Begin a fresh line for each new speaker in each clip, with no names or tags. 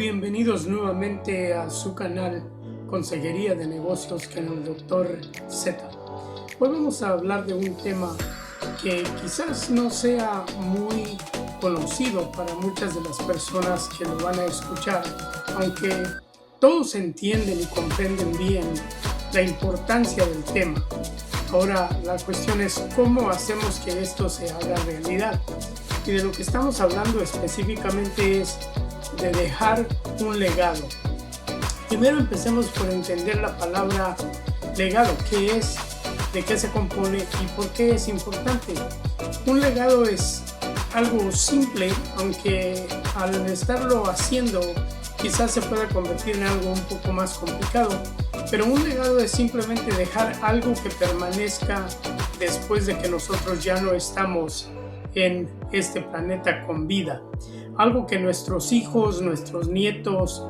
Bienvenidos nuevamente a su canal Consejería de Negocios con el Dr. Z. Hoy vamos a hablar de un tema que quizás no sea muy conocido para muchas de las personas que lo van a escuchar, aunque todos entienden y comprenden bien la importancia del tema. Ahora la cuestión es cómo hacemos que esto se haga realidad. Y de lo que estamos hablando específicamente es de dejar un legado. Primero empecemos por entender la palabra legado, qué es, de qué se compone y por qué es importante. Un legado es algo simple, aunque al estarlo haciendo quizás se pueda convertir en algo un poco más complicado, pero un legado es simplemente dejar algo que permanezca después de que nosotros ya no estamos en este planeta con vida. Algo que nuestros hijos, nuestros nietos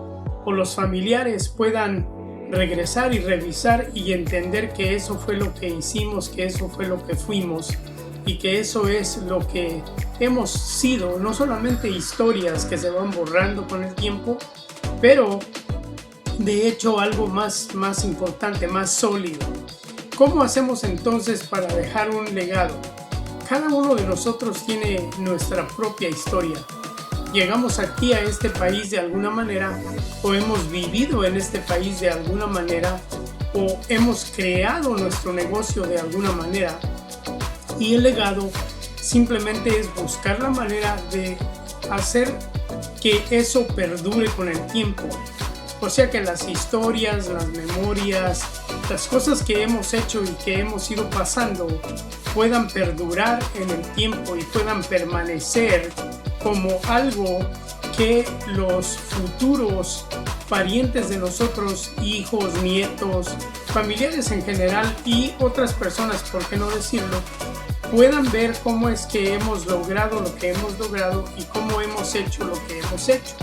o los familiares puedan regresar y revisar y entender que eso fue lo que hicimos, que eso fue lo que fuimos y que eso es lo que hemos sido. No solamente historias que se van borrando con el tiempo, pero de hecho algo más importante, más sólido. ¿Cómo hacemos entonces para dejar un legado? Cada uno de nosotros tiene nuestra propia historia. Llegamos aquí a este país de alguna manera, o hemos vivido en este país de alguna manera, o hemos creado nuestro negocio de alguna manera. Y el legado simplemente es buscar la manera de hacer que eso perdure con el tiempo. O sea que las historias, las memorias, las cosas que hemos hecho y que hemos ido pasando puedan perdurar en el tiempo y puedan permanecer como algo que los futuros parientes de nosotros, hijos, nietos, familiares en general y otras personas, por qué no decirlo, puedan ver cómo es que hemos logrado lo que hemos logrado y cómo hemos hecho lo que hemos hecho.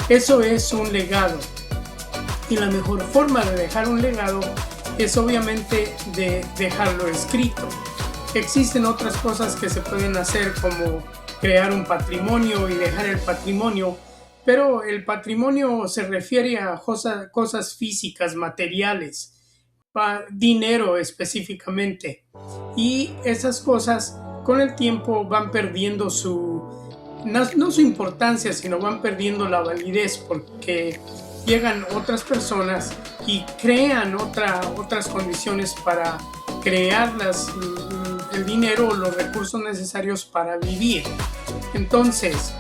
Eso es un legado. Y la mejor forma de dejar un legado es obviamente de dejarlo escrito. Existen otras cosas que se pueden hacer como crear un patrimonio y dejar el patrimonio, pero el patrimonio se refiere a cosas físicas, materiales, dinero específicamente, y esas cosas con el tiempo van perdiendo no su importancia, sino van perdiendo la validez porque llegan otras personas y crean otras condiciones para crear el dinero o los recursos necesarios para vivir. Entonces,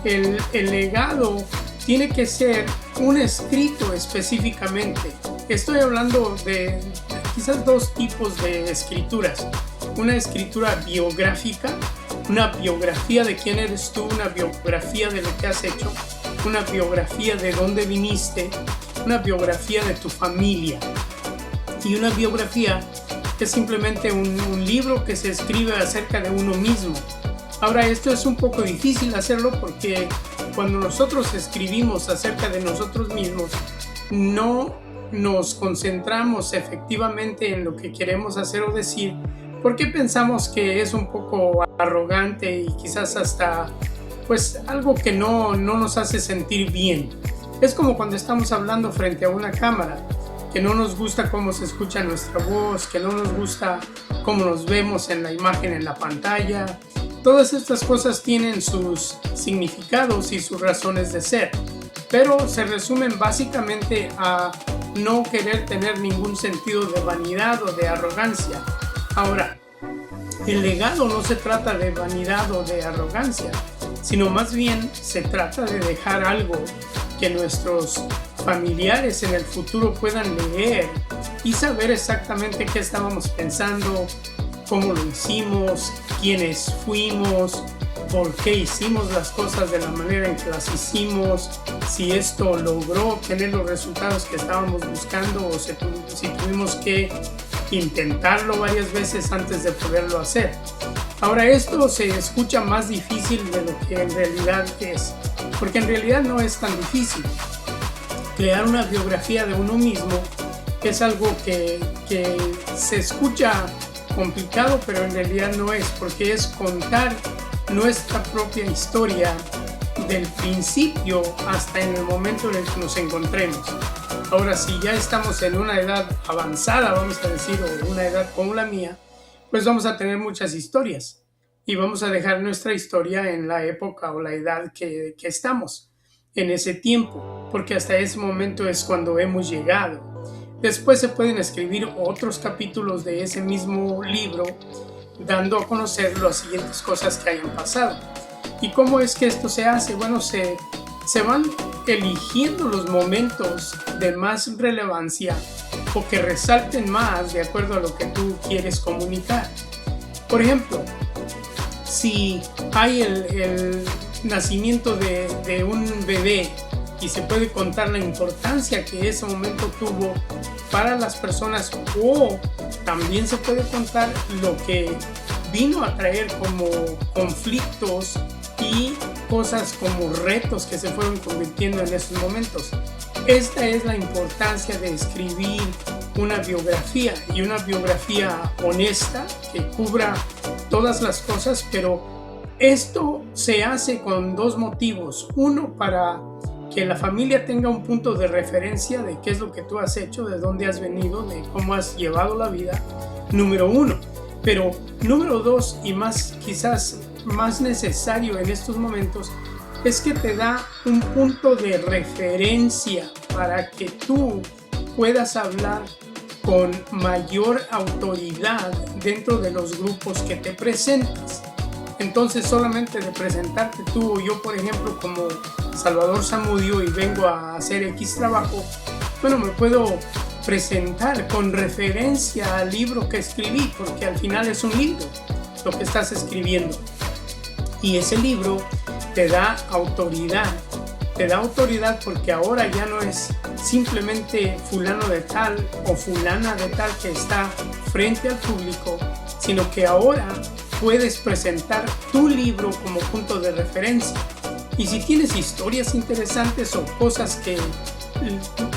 el legado tiene que ser un escrito específicamente. Estoy hablando de quizás dos tipos de escrituras. Una escritura biográfica, una biografía de quién eres tú, una biografía de lo que has hecho, una biografía de dónde viniste, una biografía de tu familia y una biografía que es simplemente un libro que se escribe acerca de uno mismo. Ahora, esto es un poco difícil hacerlo porque cuando nosotros escribimos acerca de nosotros mismos, no nos concentramos efectivamente en lo que queremos hacer o decir, porque pensamos que es un poco arrogante y quizás hasta pues algo que no nos hace sentir bien. Es como cuando estamos hablando frente a una cámara, que no nos gusta cómo se escucha nuestra voz, que no nos gusta cómo nos vemos en la imagen en la pantalla. Todas estas cosas tienen sus significados y sus razones de ser, pero se resumen básicamente a no querer tener ningún sentido de vanidad o de arrogancia. Ahora, el legado no se trata de vanidad o de arrogancia, sino más bien se trata de dejar algo que nuestros familiares en el futuro puedan leer y saber exactamente qué estábamos pensando, cómo lo hicimos, quiénes fuimos, por qué hicimos las cosas de la manera en que las hicimos, si esto logró tener los resultados que estábamos buscando o si tuvimos que intentarlo varias veces antes de poderlo hacer. Ahora, esto se escucha más difícil de lo que en realidad es, porque en realidad no es tan difícil. Crear una biografía de uno mismo es algo que se escucha complicado, pero en realidad no es, porque es contar nuestra propia historia del principio hasta en el momento en el que nos encontremos. Ahora, si ya estamos en una edad avanzada, vamos a decir, o una edad como la mía, pues vamos a tener muchas historias y vamos a dejar nuestra historia en la época o la edad que estamos, en ese tiempo, porque hasta ese momento es cuando hemos llegado. Después se pueden escribir otros capítulos de ese mismo libro, dando a conocer las siguientes cosas que hayan pasado. ¿Y cómo es que esto se hace? Bueno, se van eligiendo los momentos de más relevancia o que resalten más de acuerdo a lo que tú quieres comunicar. Por ejemplo, si hay el nacimiento de un bebé y se puede contar la importancia que ese momento tuvo para las personas, o también se puede contar lo que vino a traer como conflictos y cosas como retos que se fueron convirtiendo en esos momentos. Esta es la importancia de escribir una biografía, y una biografía honesta que cubra todas las cosas, pero esto se hace con dos motivos. Uno, para que la familia tenga un punto de referencia de qué es lo que tú has hecho, de dónde has venido, de cómo has llevado la vida, número uno. Pero número dos, y quizás más necesario en estos momentos, es que te da un punto de referencia para que tú puedas hablar con mayor autoridad dentro de los grupos que te presentas. Entonces, solamente de presentarte tú o yo, por ejemplo, como Salvador Zamudio, y vengo a hacer X trabajo, bueno, me puedo presentar con referencia al libro que escribí, porque al final es un libro lo que estás escribiendo. Y ese libro te da autoridad porque ahora ya no es simplemente fulano de tal o fulana de tal que está frente al público, sino que ahora puedes presentar tu libro como punto de referencia. Y si tienes historias interesantes o cosas que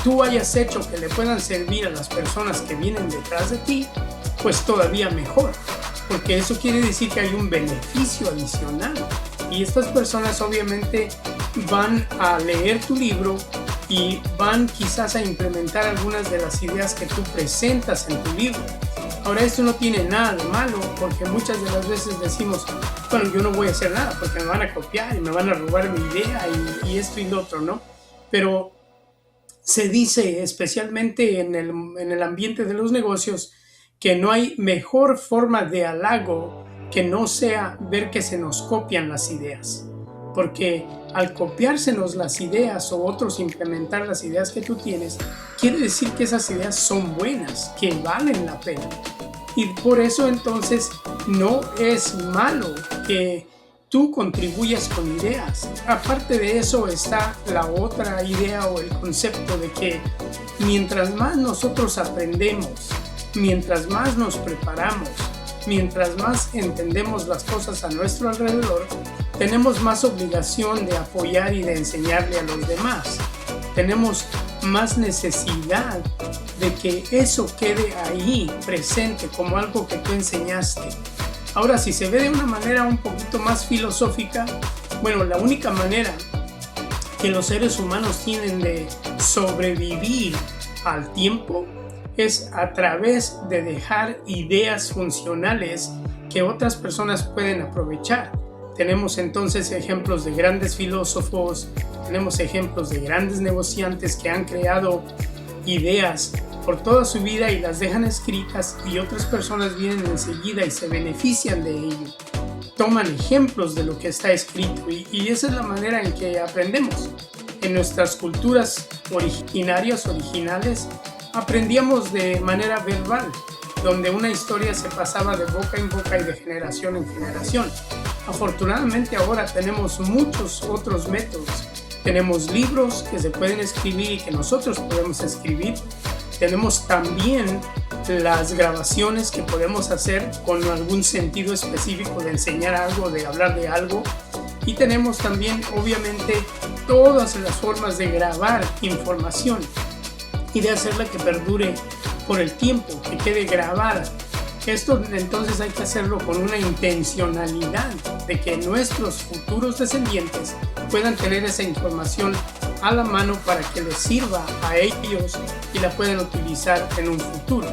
tú hayas hecho que le puedan servir a las personas que vienen detrás de ti, pues todavía mejor, porque eso quiere decir que hay un beneficio adicional. Y estas personas obviamente van a leer tu libro y van quizás a implementar algunas de las ideas que tú presentas en tu libro. Ahora, esto no tiene nada de malo, porque muchas de las veces decimos, bueno, yo no voy a hacer nada porque me van a copiar y me van a robar mi idea y esto y lo otro, ¿no? Pero se dice, especialmente en el ambiente de los negocios, que no hay mejor forma de halago que no sea ver que se nos copian las ideas. Porque al copiársenos las ideas o otros implementar las ideas que tú tienes, quiere decir que esas ideas son buenas, que valen la pena. Y por eso entonces no es malo que tú contribuyas con ideas. Aparte de eso está la otra idea o el concepto de que mientras más nosotros aprendemos, mientras más nos preparamos, mientras más entendemos las cosas a nuestro alrededor, tenemos más obligación de apoyar y de enseñarle a los demás. Tenemos más necesidad de que eso quede ahí presente como algo que tú enseñaste. Ahora, si se ve de una manera un poquito más filosófica, bueno, la única manera que los seres humanos tienen de sobrevivir al tiempo es a través de dejar ideas funcionales que otras personas pueden aprovechar. Tenemos entonces ejemplos de grandes filósofos, tenemos ejemplos de grandes negociantes que han creado ideas por toda su vida y las dejan escritas, y otras personas vienen enseguida y se benefician de ello. Toman ejemplos de lo que está escrito y esa es la manera en que aprendemos. En nuestras culturas originales, aprendíamos de manera verbal, donde una historia se pasaba de boca en boca y de generación en generación. Afortunadamente ahora tenemos muchos otros métodos. Tenemos libros que se pueden escribir y que nosotros podemos escribir. Tenemos también las grabaciones que podemos hacer con algún sentido específico de enseñar algo, de hablar de algo. Y tenemos también, obviamente, todas las formas de grabar información y de hacerla que perdure por el tiempo, que quede grabada. Esto entonces hay que hacerlo con una intencionalidad de que nuestros futuros descendientes puedan tener esa información a la mano para que les sirva a ellos y la puedan utilizar en un futuro.